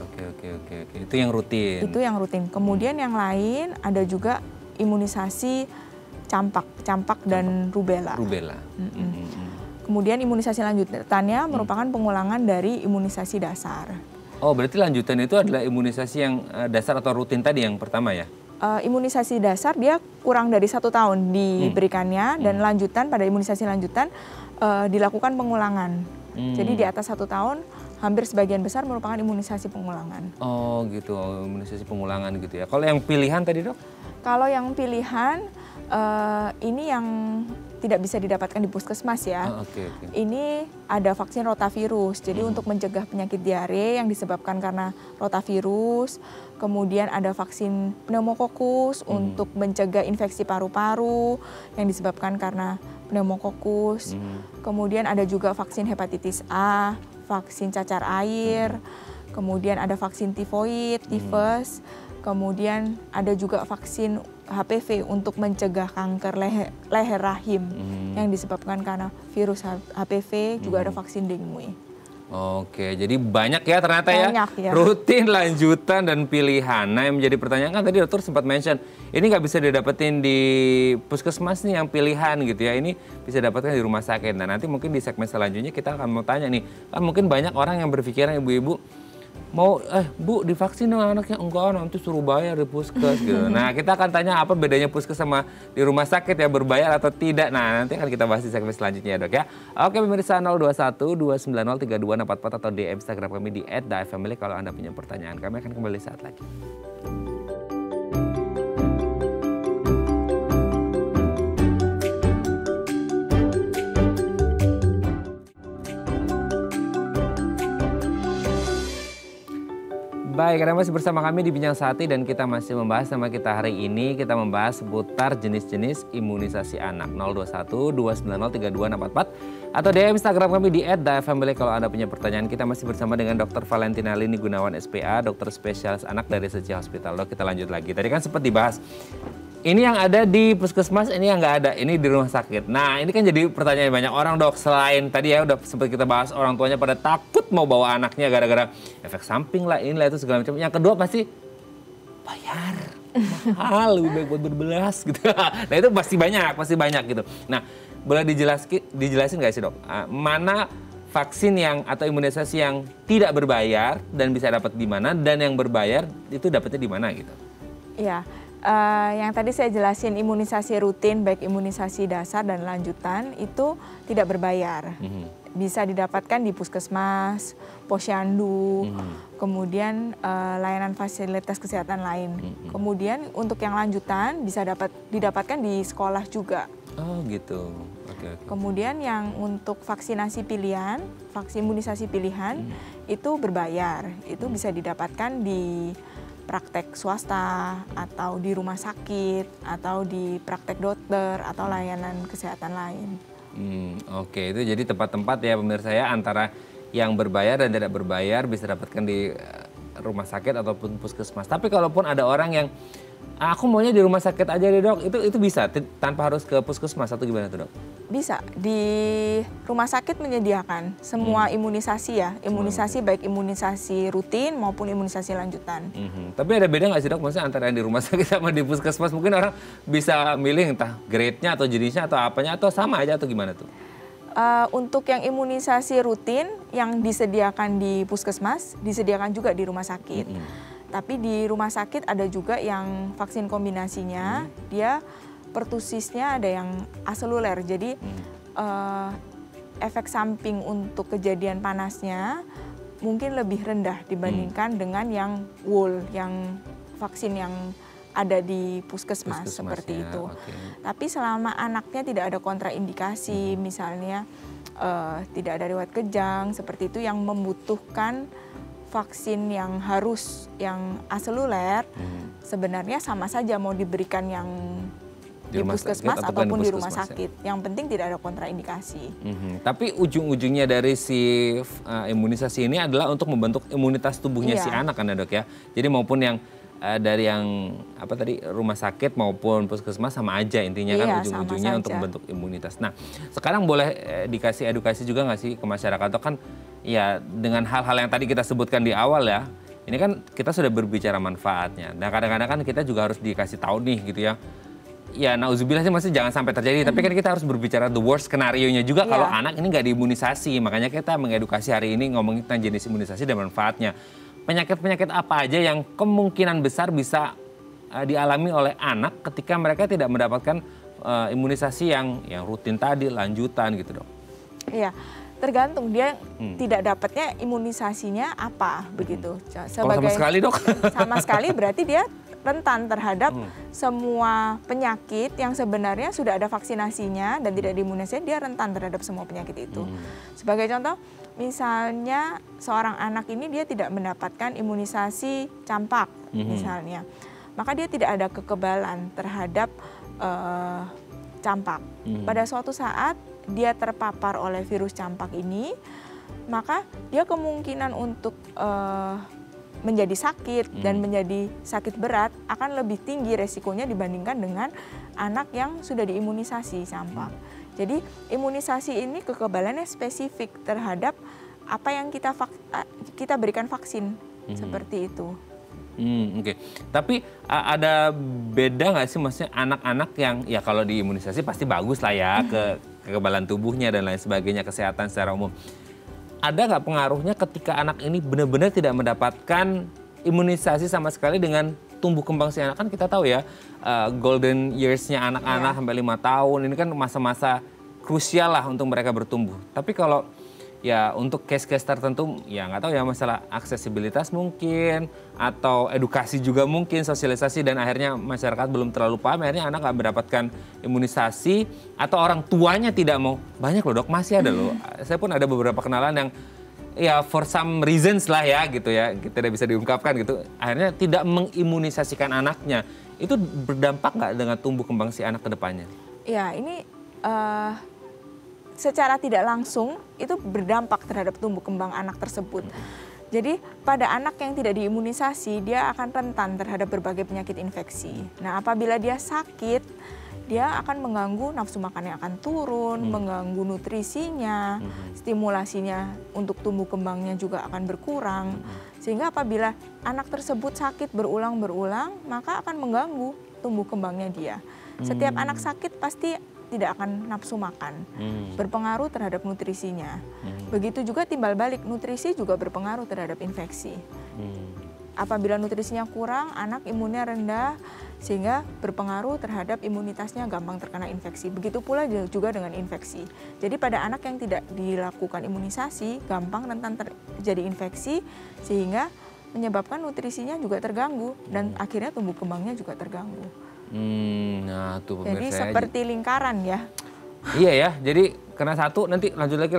Itu yang rutin. Itu yang rutin. Kemudian yang lain ada juga imunisasi campak dan rubella. Kemudian imunisasi lanjutannya merupakan pengulangan dari imunisasi dasar. Oh, berarti lanjutan itu adalah imunisasi yang dasar atau rutin tadi yang pertama ya? Imunisasi dasar dia kurang dari 1 tahun diberikannya dan lanjutan pada imunisasi lanjutan dilakukan pengulangan. Jadi di atas 1 tahun hampir sebagian besar merupakan imunisasi pengulangan. Oh gitu, imunisasi pengulangan gitu ya. Kalau yang pilihan tadi dok? Kalau yang pilihan ini yang tidak bisa didapatkan di puskesmas ya. Ini ada vaksin rotavirus. Jadi untuk mencegah penyakit diare yang disebabkan karena rotavirus. Kemudian ada vaksin pneumokokus untuk mencegah infeksi paru-paru yang disebabkan karena pneumokokus. Kemudian ada juga vaksin hepatitis A, vaksin cacar air. Kemudian ada vaksin tifoid, tifus. Kemudian ada juga vaksin HPV untuk mencegah kanker leher rahim yang disebabkan karena virus HPV, juga ada vaksin dengue. Oke, jadi banyak ya ternyata ya. Rutin, lanjutan, dan pilihan. Nah yang menjadi pertanyaan kan tadi dokter sempat mention, ini nggak bisa didapetin di puskesmas nih yang pilihan gitu ya. Ini bisa dapatkan di rumah sakit. Nah nanti mungkin di segmen selanjutnya kita akan mau tanya nih, kan mungkin banyak orang yang berpikiran ibu-ibu, mau Bu divaksin dong anaknya, enggak nanti suruh bayar di puskes gitu. Nah kita akan tanya apa bedanya puskes sama di rumah sakit ya, berbayar atau tidak. Nah nanti akan kita bahas di segmen selanjutnya ya dok ya. Oke pemirsa 021 290 3244 atau DM Instagram kami di @dafamily kalau Anda punya pertanyaan. Kami akan kembali saat lagi. Baik, Anda masih bersama kami di Bincang Sati dan kita masih membahas sama kita hari ini. Kita membahas seputar jenis-jenis imunisasi anak. 021 290 3244 atau DM Instagram kami di @dafamily kalau Anda punya pertanyaan. Kita masih bersama dengan Dr. Valentina Lini Gunawan SPA, dokter spesialis anak dari Secia Hospital. Dok, kita lanjut lagi. Tadi kan sempat dibahas. Ini yang ada di puskesmas, ini yang nggak ada, ini di rumah sakit. Nah ini kan jadi pertanyaan banyak orang dok, selain tadi ya udah sempat kita bahas orang tuanya pada takut mau bawa anaknya gara-gara efek samping lah, inilah itu segala macam. Yang kedua pasti bayar, mahal, lebih baik buat berbelas gitu. Nah itu pasti banyak gitu. Nah boleh dijelasin nggak sih dok, mana vaksin yang atau imunisasi yang tidak berbayar dan bisa dapat di mana, dan yang berbayar itu dapatnya di mana gitu? Iya. Yang tadi saya jelasin imunisasi rutin, baik imunisasi dasar dan lanjutan itu tidak berbayar. Bisa didapatkan di puskesmas, posyandu, kemudian layanan fasilitas kesehatan lain. Kemudian untuk yang lanjutan bisa didapatkan di sekolah juga. Oh gitu. Oke. Kemudian yang untuk vaksinasi pilihan, vaksin imunisasi pilihan itu berbayar. Itu bisa didapatkan di praktek swasta atau di rumah sakit atau di praktek dokter atau layanan kesehatan lain. Oke, itu jadi tempat-tempat ya pemirsa ya, antara yang berbayar dan tidak berbayar bisa dapatkan di rumah sakit ataupun puskesmas. Tapi kalaupun ada orang yang aku maunya di rumah sakit aja deh dok, itu bisa tanpa harus ke puskesmas atau gimana tuh dok? Bisa, di rumah sakit menyediakan semua imunisasi ya, imunisasi baik imunisasi rutin maupun imunisasi lanjutan. Tapi ada beda nggak sih dok, maksudnya antara yang di rumah sakit sama di puskesmas? Mungkin orang bisa milih entah grade-nya atau jenisnya atau apanya, atau sama aja atau gimana tuh? Untuk yang imunisasi rutin yang disediakan di puskesmas, disediakan juga di rumah sakit. Tapi di rumah sakit ada juga yang vaksin kombinasinya, dia pertusisnya ada yang aseluler. Jadi efek samping untuk kejadian panasnya mungkin lebih rendah dibandingkan dengan yang wool, yang vaksin yang ada di puskesmas seperti ya, itu. okay. Tapi selama anaknya tidak ada kontraindikasi, misalnya tidak ada riwayat kejang seperti itu yang membutuhkan vaksin yang harus yang aseluler, sebenarnya sama saja mau diberikan yang di puskesmas ataupun di rumah sakit. Yang penting tidak ada kontraindikasi. Tapi ujung-ujungnya dari si imunisasi ini adalah untuk membentuk imunitas tubuhnya si anak kan ya dok ya. Jadi maupun yang dari yang apa tadi rumah sakit maupun puskesmas sama aja intinya kan ujung-ujungnya untuk membentuk imunitas. Nah sekarang boleh dikasih edukasi juga nggak sih ke masyarakat atau kan ya dengan hal-hal yang tadi kita sebutkan di awal ya. Ini kan kita sudah berbicara manfaatnya. Nah kadang-kadang kan kita juga harus dikasih tahu nih gitu ya. Ya nauzubillah sih masih jangan sampai terjadi. Tapi kan kita harus berbicara the worst skenario-nya juga kalau anak ini nggak diimunisasi. Makanya kita mengedukasi hari ini ngomongin tentang jenis imunisasi dan manfaatnya. Penyakit-penyakit apa aja yang kemungkinan besar bisa dialami oleh anak ketika mereka tidak mendapatkan imunisasi yang rutin tadi, lanjutan gitu dok? Iya, tergantung dia tidak dapatnya imunisasinya apa begitu. Sebagai, sama sekali dok? Sama sekali berarti dia rentan terhadap semua penyakit yang sebenarnya sudah ada vaksinasinya dan tidak diimunisasi, dia rentan terhadap semua penyakit itu. Sebagai contoh, misalnya seorang anak ini dia tidak mendapatkan imunisasi campak misalnya, maka dia tidak ada kekebalan terhadap campak. Pada suatu saat dia terpapar oleh virus campak ini, maka dia kemungkinan untuk menjadi sakit dan menjadi sakit berat akan lebih tinggi resikonya dibandingkan dengan anak yang sudah diimunisasi campak. Jadi imunisasi ini kekebalannya spesifik terhadap apa yang kita berikan vaksin seperti itu. Oke. Tapi ada beda nggak sih maksudnya anak-anak yang ya kalau diimunisasi pasti bagus lah ya kekebalan tubuhnya dan lain sebagainya, kesehatan secara umum. Ada nggak pengaruhnya ketika anak ini benar-benar tidak mendapatkan imunisasi sama sekali dengan tumbuh kembang si anak? Kan kita tahu ya golden years-nya anak-anak sampai 5 tahun ini kan masa-masa krusial lah untuk mereka bertumbuh. Tapi kalau ya untuk case-case tertentu ya nggak tahu ya masalah aksesibilitas mungkin atau edukasi juga mungkin sosialisasi dan akhirnya masyarakat belum terlalu paham akhirnya anak nggak mendapatkan imunisasi atau orang tuanya tidak mau. Banyak loh dok, masih ada loh. Saya pun ada beberapa kenalan yang ya for some reasons lah ya gitu ya tidak bisa diungkapkan gitu akhirnya tidak mengimunisasikan anaknya. Itu berdampak nggak dengan tumbuh kembang si anak ke depannya? Ya ini secara tidak langsung itu berdampak terhadap tumbuh kembang anak tersebut. Jadi pada anak yang tidak diimunisasi dia akan rentan terhadap berbagai penyakit infeksi. Nah apabila dia sakit dia akan mengganggu nafsu makannya akan turun, mengganggu nutrisinya, stimulasinya untuk tumbuh kembangnya juga akan berkurang. Sehingga apabila anak tersebut sakit berulang-berulang maka akan mengganggu tumbuh kembangnya dia. Setiap anak sakit pasti tidak akan nafsu makan, berpengaruh terhadap nutrisinya. Begitu juga timbal balik, nutrisi juga berpengaruh terhadap infeksi. Apabila nutrisinya kurang, anak imunnya rendah, sehingga berpengaruh terhadap imunitasnya gampang terkena infeksi. Begitu pula juga dengan infeksi. Jadi pada anak yang tidak dilakukan imunisasi, gampang rentan terjadi infeksi, sehingga menyebabkan nutrisinya juga terganggu, dan akhirnya tumbuh kembangnya juga terganggu. Nah tuh pemirsa. Jadi seperti lingkaran ya. Iya ya, jadi kena satu nanti lanjut lagi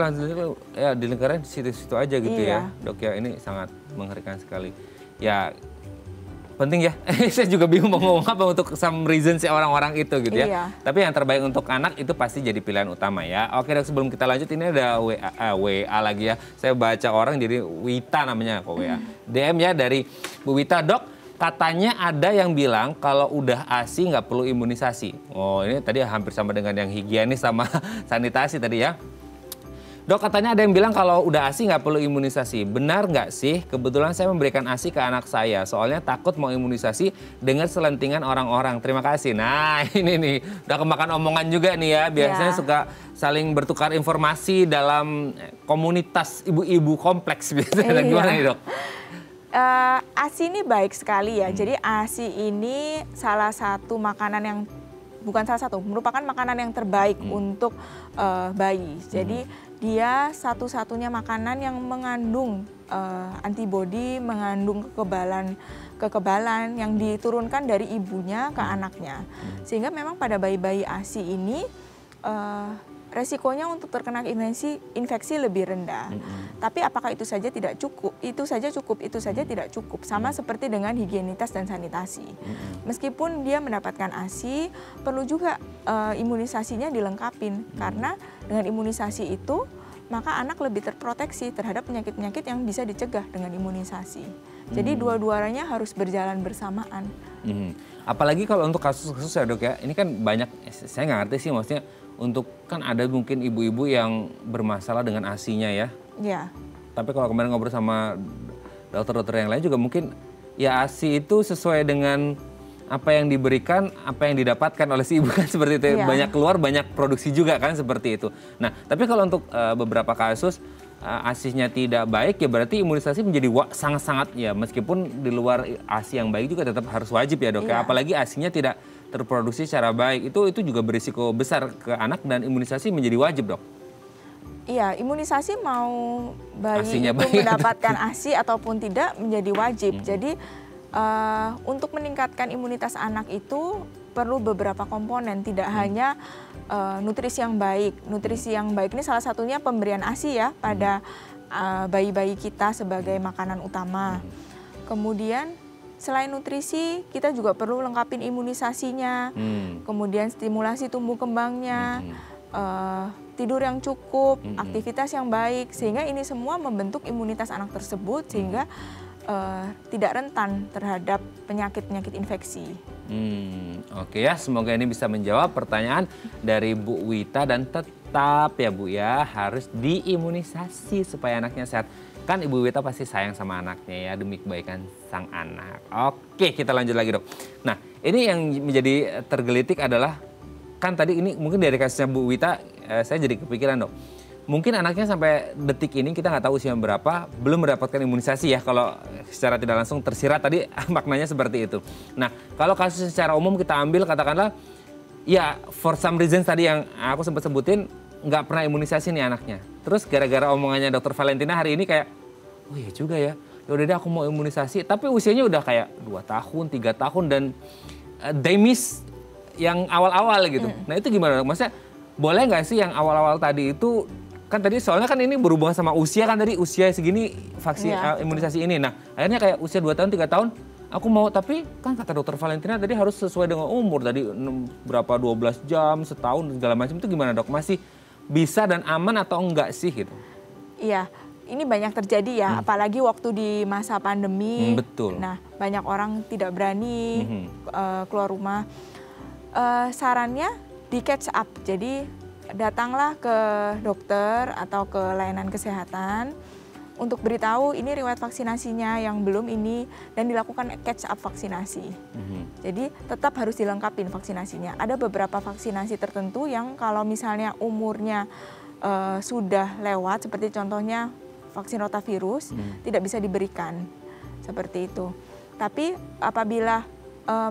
ya di lingkaran situ-situ aja gitu ya dok ya. Ini sangat mengerikan sekali. Ya penting ya, saya juga bingung mau ngomong apa untuk some reason si orang-orang itu gitu ya. Tapi yang terbaik untuk anak itu pasti jadi pilihan utama ya. Oke dok, sebelum kita lanjut ini ada WA lagi ya. Saya baca orang jadi Wita namanya kok WA. DM ya dari Bu Wita, dok. Katanya ada yang bilang kalau udah ASI nggak perlu imunisasi. Oh ini tadi hampir sama dengan yang higienis sama sanitasi tadi ya. Dok katanya ada yang bilang kalau udah ASI nggak perlu imunisasi. Benar nggak sih? Kebetulan saya memberikan ASI ke anak saya. Soalnya takut mau imunisasi dengan selentingan orang-orang. Terima kasih. Nah ini nih udah kemakan omongan juga nih ya. Biasanya suka saling bertukar informasi dalam komunitas ibu-ibu kompleks biasanya. Gimana nih dok? ASI ini baik sekali ya. Jadi ASI ini salah satu makanan yang bukan salah satu, merupakan makanan yang terbaik untuk bayi. Jadi dia satu-satunya makanan yang mengandung antibodi, mengandung kekebalan yang diturunkan dari ibunya ke anaknya. Sehingga memang pada bayi-bayi ASI ini resikonya untuk terkena infeksi lebih rendah. Tapi apakah itu saja tidak cukup? Itu saja cukup, itu saja tidak cukup. Sama seperti dengan higienitas dan sanitasi. Meskipun dia mendapatkan ASI, perlu juga imunisasinya dilengkapin. Karena dengan imunisasi itu, maka anak lebih terproteksi terhadap penyakit-penyakit yang bisa dicegah dengan imunisasi. Jadi dua-duanya harus berjalan bersamaan. Apalagi kalau untuk kasus-kasus ya dok ya, ini kan banyak, saya nggak ngerti sih maksudnya, untuk kan ada mungkin ibu-ibu yang bermasalah dengan ASI-nya ya. Ya. Tapi kalau kemarin ngobrol sama dokter-dokter yang lain juga mungkin ya ASI itu sesuai dengan apa yang diberikan, apa yang didapatkan oleh si ibu kan seperti itu. Ya. Banyak keluar, banyak produksi juga kan seperti itu. Nah, tapi kalau untuk beberapa kasus ASI-nya tidak baik ya berarti imunisasi menjadi sangat-sangat ya meskipun di luar ASI yang baik juga tetap harus wajib ya dok ya. Apalagi ASI-nya tidak terproduksi secara baik, itu juga berisiko besar ke anak dan imunisasi menjadi wajib dok. Iya, imunisasi mau bayi ASI-nya itu baik mendapatkan ASI ataupun tidak menjadi wajib. Jadi untuk meningkatkan imunitas anak itu perlu beberapa komponen, tidak hanya nutrisi yang baik. Nutrisi yang baik ini salah satunya pemberian ASI ya pada bayi-bayi kita sebagai makanan utama. Kemudian selain nutrisi, kita juga perlu lengkapin imunisasinya, kemudian stimulasi tumbuh kembangnya, tidur yang cukup, aktivitas yang baik, sehingga ini semua membentuk imunitas anak tersebut sehingga tidak rentan terhadap penyakit-penyakit infeksi. Oke ya, semoga ini bisa menjawab pertanyaan dari Bu Wita dan tetap ya Bu ya harus diimunisasi supaya anaknya sehat. Kan Ibu Wita pasti sayang sama anaknya ya demi kebaikan sang anak. Oke, kita lanjut lagi dok. Nah, ini yang menjadi tergelitik adalah kan tadi ini mungkin dari kasusnya Bu Wita saya jadi kepikiran dok. Mungkin anaknya sampai detik ini kita nggak tahu usia berapa belum mendapatkan imunisasi ya kalau secara tidak langsung tersirat tadi maknanya seperti itu. Nah, kalau kasus secara umum kita ambil katakanlah ya for some reason tadi yang aku sempat sebutin nggak pernah imunisasi nih anaknya. Terus gara-gara omongannya dokter Valentina hari ini kayak, oh iya juga ya, yaudah deh aku mau imunisasi. Tapi usianya udah kayak 2 tahun, 3 tahun dan they miss yang awal-awal gitu. Nah itu gimana dok? Maksudnya boleh nggak sih yang awal-awal tadi itu, kan tadi soalnya kan ini berhubungan sama usia kan tadi, usia segini vaksin imunisasi ini. Nah akhirnya kayak usia 2 tahun, 3 tahun, aku mau, tapi kan kata dokter Valentina tadi harus sesuai dengan umur. Tadi berapa 12 jam, setahun, segala macam itu gimana dok? Masih bisa dan aman atau enggak sih gitu? Iya, ini banyak terjadi ya, apalagi waktu di masa pandemi. Betul. Nah, banyak orang tidak berani keluar rumah. Sarannya di catch up, jadi datanglah ke dokter atau ke layanan kesehatan untuk beritahu ini riwayat vaksinasinya yang belum ini dan dilakukan catch up vaksinasi. Jadi tetap harus dilengkapin vaksinasinya. Ada beberapa vaksinasi tertentu yang kalau misalnya umurnya sudah lewat, seperti contohnya vaksin rotavirus, tidak bisa diberikan seperti itu. Tapi apabila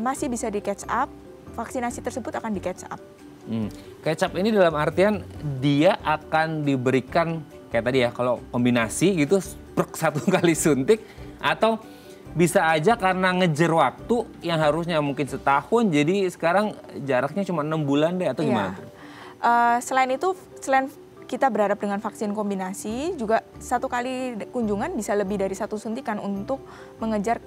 masih bisa di catch up, vaksinasi tersebut akan di catch up. Catch up ini dalam artian dia akan diberikan kayak tadi ya, kalau kombinasi gitu satu kali suntik, atau bisa aja karena ngejar waktu yang harusnya mungkin setahun jadi sekarang jaraknya cuma 6 bulan deh atau gimana? Selain itu, selain kita berharap dengan vaksin kombinasi, juga satu kali kunjungan bisa lebih dari 1 suntikan untuk mengejar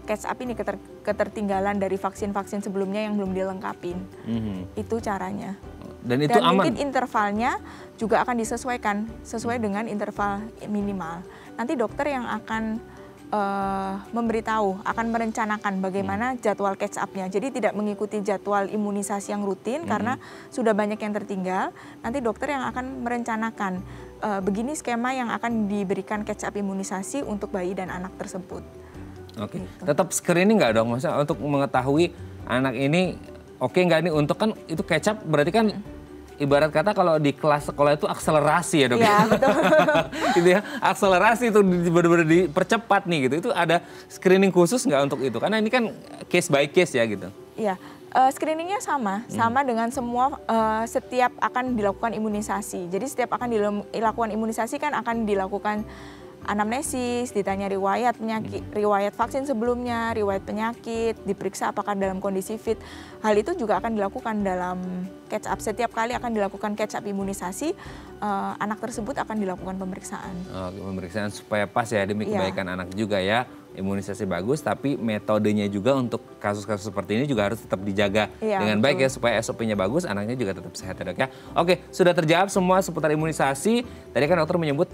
catch up ini, ketertinggalan dari vaksin-vaksin sebelumnya yang belum dilengkapin. Itu caranya. Dan itu aman. Mungkin intervalnya juga akan disesuaikan sesuai dengan interval minimal. Nanti dokter yang akan memberitahu, akan merencanakan bagaimana jadwal catch up-nya. Jadi tidak mengikuti jadwal imunisasi yang rutin karena sudah banyak yang tertinggal. Nanti dokter yang akan merencanakan begini skema yang akan diberikan catch up imunisasi untuk bayi dan anak tersebut. Oke, gitu. Tetap screening nggak dong? Maksudnya untuk mengetahui anak ini oke nggak nih, untuk kan itu catch up berarti kan ibarat kata kalau di kelas sekolah itu akselerasi ya dok? Iya betul. Gitu ya, akselerasi itu benar-benar dipercepat nih gitu. Itu ada screening khusus nggak untuk itu? Karena ini kan case by case ya gitu. Iya, Screeningnya sama dengan semua, setiap akan dilakukan imunisasi. Jadi setiap akan dilakukan imunisasi kan akan dilakukan anamnesis, ditanya riwayat penyakit, riwayat vaksin sebelumnya, riwayat penyakit, diperiksa apakah dalam kondisi fit. Hal itu juga akan dilakukan dalam catch up. Setiap kali akan dilakukan catch up imunisasi, anak tersebut akan dilakukan pemeriksaan. Pemeriksaan supaya pas ya demi kebaikan anak juga ya. Imunisasi bagus, tapi metodenya juga untuk kasus-kasus seperti ini juga harus tetap dijaga dengan baik ya, supaya SOP-nya bagus, anaknya juga tetap sehat ya dok ya. Oke, sudah terjawab semua seputar imunisasi. Tadi kan dokter menyebut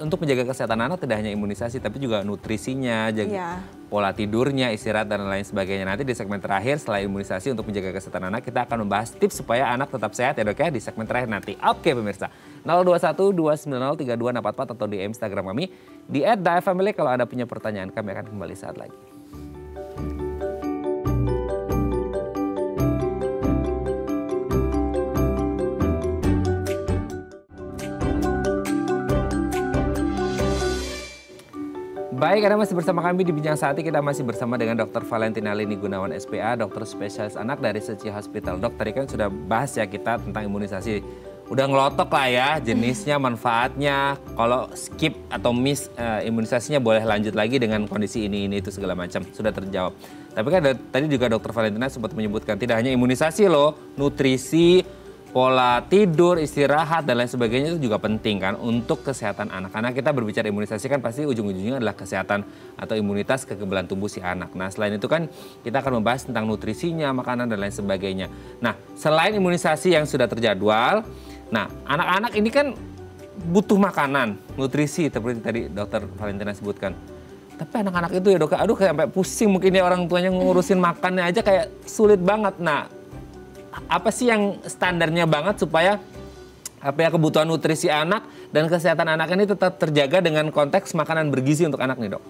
untuk menjaga kesehatan anak tidak hanya imunisasi, tapi juga nutrisinya, jaga pola tidurnya, istirahat dan lain sebagainya. Nanti di segmen terakhir setelah imunisasi untuk menjaga kesehatan anak, kita akan membahas tips supaya anak tetap sehat ya dok ya di segmen terakhir nanti. Oke pemirsa, 021-290-3244 atau di Instagram kami di @dafamily. Kalau Anda punya pertanyaan, kami akan kembali saat lagi. Baik, Anda masih bersama kami di Bincang Saati. Kita masih bersama dengan Dr. Valentina Lini Gunawan SPA, dokter spesialis anak dari Sechi Hospital. Dok, tadi kan sudah bahas ya kita tentang imunisasi. Udah ngelotok lah ya jenisnya, manfaatnya. Kalau skip atau miss imunisasinya boleh lanjut lagi dengan kondisi ini itu segala macam. Sudah terjawab. Tapi kan tadi juga Dr. Valentina sempat menyebutkan tidak hanya imunisasi loh, nutrisi, pola tidur, istirahat, dan lain sebagainya itu juga penting kan untuk kesehatan anak. Karena kita berbicara imunisasi kan pasti ujung-ujungnya adalah kesehatan atau imunitas kekebalan tubuh si anak. Nah selain itu kan kita akan membahas tentang nutrisinya, makanan, dan lain sebagainya. Nah selain imunisasi yang sudah terjadwal, nah anak-anak ini kan butuh makanan, nutrisi seperti tadi dokter Valentina sebutkan. Tapi anak-anak itu ya dok, aduh kayak sampai pusing mungkin ya orang tuanya ngurusin makannya aja kayak sulit banget. Nah apa sih yang standarnya banget supaya kebutuhan nutrisi anak dan kesehatan anak ini tetap terjaga dengan konteks makanan bergizi untuk anak nih dok?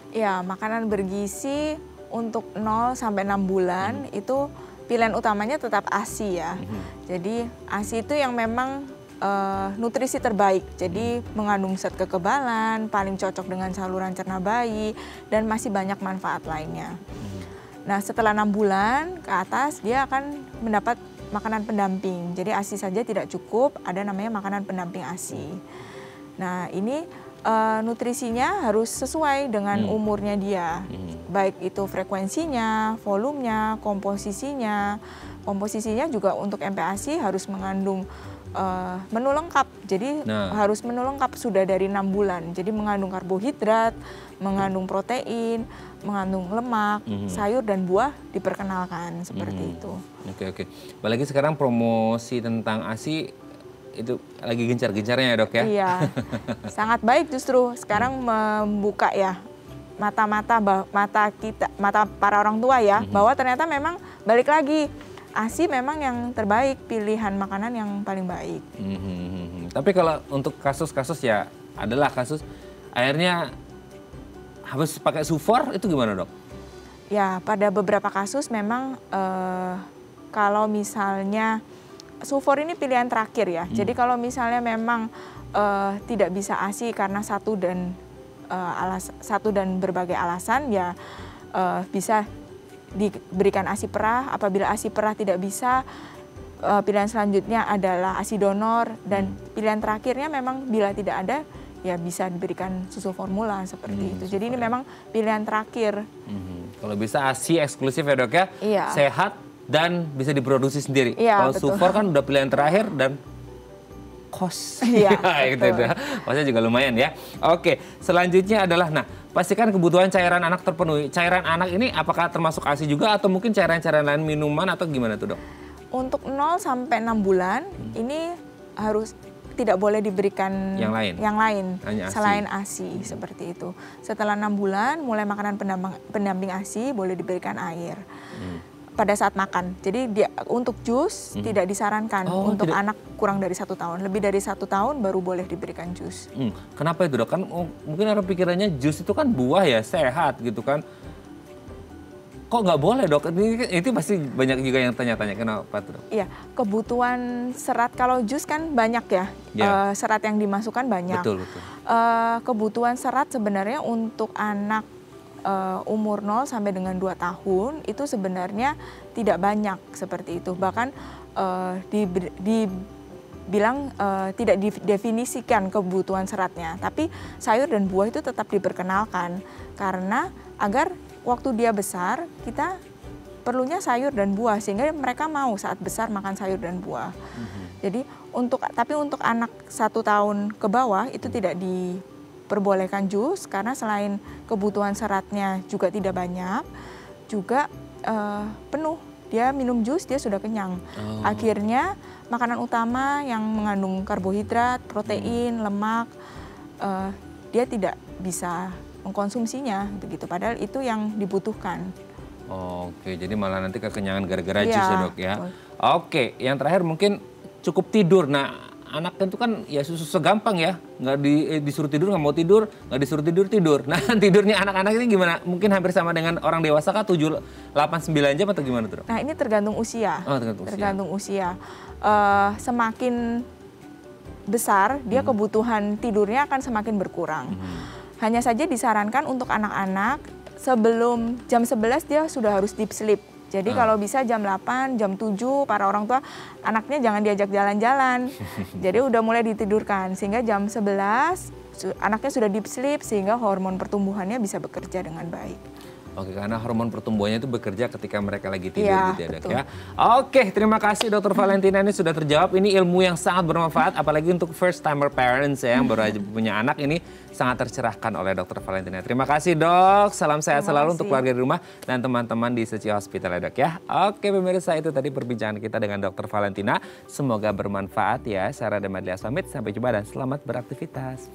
Ya, makanan bergizi untuk 0 sampai 6 bulan itu pilihan utamanya tetap ASI ya. Jadi ASI itu yang memang nutrisi terbaik. Jadi mengandung zat kekebalan, paling cocok dengan saluran cerna bayi, dan masih banyak manfaat lainnya. Nah setelah 6 bulan ke atas dia akan mendapat makanan pendamping. Jadi ASI saja tidak cukup, ada namanya makanan pendamping ASI. Nah ini nutrisinya harus sesuai dengan umurnya dia. Baik itu frekuensinya, volumenya, komposisinya. Komposisinya juga untuk MPASI harus mengandung menu lengkap. Jadi harus menu lengkap sudah dari 6 bulan. Jadi mengandung karbohidrat, mengandung protein, mengandung lemak, sayur dan buah diperkenalkan seperti itu. Oke. Apalagi sekarang promosi tentang ASI itu lagi gencar-gencarnya ya dok ya? Iya, sangat baik justru sekarang membuka ya mata para orang tua ya, bahwa ternyata memang balik lagi ASI memang yang terbaik, pilihan makanan yang paling baik. Tapi kalau untuk kasus-kasus ya adalah kasus akhirnya harus pakai sufor, itu gimana dok? Ya pada beberapa kasus memang kalau misalnya sufor ini pilihan terakhir ya. Jadi kalau misalnya memang tidak bisa ASI karena satu dan berbagai alasan ya bisa diberikan ASI perah. Apabila ASI perah tidak bisa, pilihan selanjutnya adalah ASI donor, dan pilihan terakhirnya memang bila tidak ada ya bisa diberikan susu formula seperti itu. Jadi ini memang pilihan terakhir. Kalau bisa ASI eksklusif ya dok ya, sehat dan bisa diproduksi sendiri. Kalau sufor kan udah pilihan terakhir dan kos. Gitu. Kosnya juga lumayan ya. Oke, selanjutnya adalah pastikan kebutuhan cairan anak terpenuhi. Cairan anak ini apakah termasuk ASI juga atau mungkin cairan-cairan lain, minuman atau gimana tuh dok? Untuk 0 sampai 6 bulan ini harus tidak boleh diberikan yang lain selain ASI seperti itu. Setelah 6 bulan mulai makanan pendamping ASI boleh diberikan air pada saat makan. Jadi untuk jus tidak disarankan untuk anak kurang dari 1 tahun. Lebih dari 1 tahun baru boleh diberikan jus. Kenapa itu dok? Kan mungkin orang pikirannya jus itu kan buah ya, sehat gitu kan. Kok nggak boleh dok? Itu pasti banyak juga yang tanya-tanya, kenapa tuh dok? Iya, kebutuhan serat kalau jus kan banyak ya, serat yang dimasukkan banyak. Betul. Kebutuhan serat sebenarnya untuk anak umur 0 sampai dengan 2 tahun itu sebenarnya tidak banyak seperti itu. Bahkan dibilang tidak didefinisikan kebutuhan seratnya. Tapi sayur dan buah itu tetap diperkenalkan karena agar waktu dia besar kita perlunya sayur dan buah sehingga mereka mau saat besar makan sayur dan buah. Jadi tapi untuk anak 1 tahun ke bawah itu tidak diperbolehkan jus karena selain kebutuhan seratnya juga tidak banyak, juga penuh. Dia minum jus dia sudah kenyang. Akhirnya makanan utama yang mengandung karbohidrat, protein, lemak dia tidak bisa mengkonsumsinya gitu. Padahal itu yang dibutuhkan. Oke, jadi malah nanti kekenyangan gara-gara jus ya dok ya. Betul. Oke, yang terakhir mungkin cukup tidur. Nah, anak itu kan ya susu gampang ya, nggak disuruh tidur nggak mau tidur, nggak disuruh tidur. Nah, tidurnya anak-anak ini gimana? Mungkin hampir sama dengan orang dewasa kah 7, 8, 9 jam atau gimana tuh dok? Nah ini tergantung usia. Tergantung usia. Semakin besar dia kebutuhan tidurnya akan semakin berkurang. Hanya saja disarankan untuk anak-anak sebelum jam 11 dia sudah harus deep sleep. Jadi kalau bisa jam 8, jam 7 para orang tua anaknya jangan diajak jalan-jalan. Jadi udah mulai ditidurkan sehingga jam 11 anaknya sudah deep sleep sehingga hormon pertumbuhannya bisa bekerja dengan baik. Oke, karena hormon pertumbuhannya itu bekerja ketika mereka lagi tidur gitu ya dok betul. ya. Oke, terima kasih Dr. Valentina, ini sudah terjawab. Ini ilmu yang sangat bermanfaat apalagi untuk first timer parents ya yang baru aja punya anak, ini sangat tercerahkan oleh Dr. Valentina. Terima kasih dok, salam sehat selalu untuk keluarga di rumah dan teman-teman di Suci Hospital ya dok ya. Oke pemirsa, itu tadi perbincangan kita dengan Dr. Valentina. Semoga bermanfaat ya. Saya Radha Madlias pamit, sampai jumpa dan selamat beraktivitas.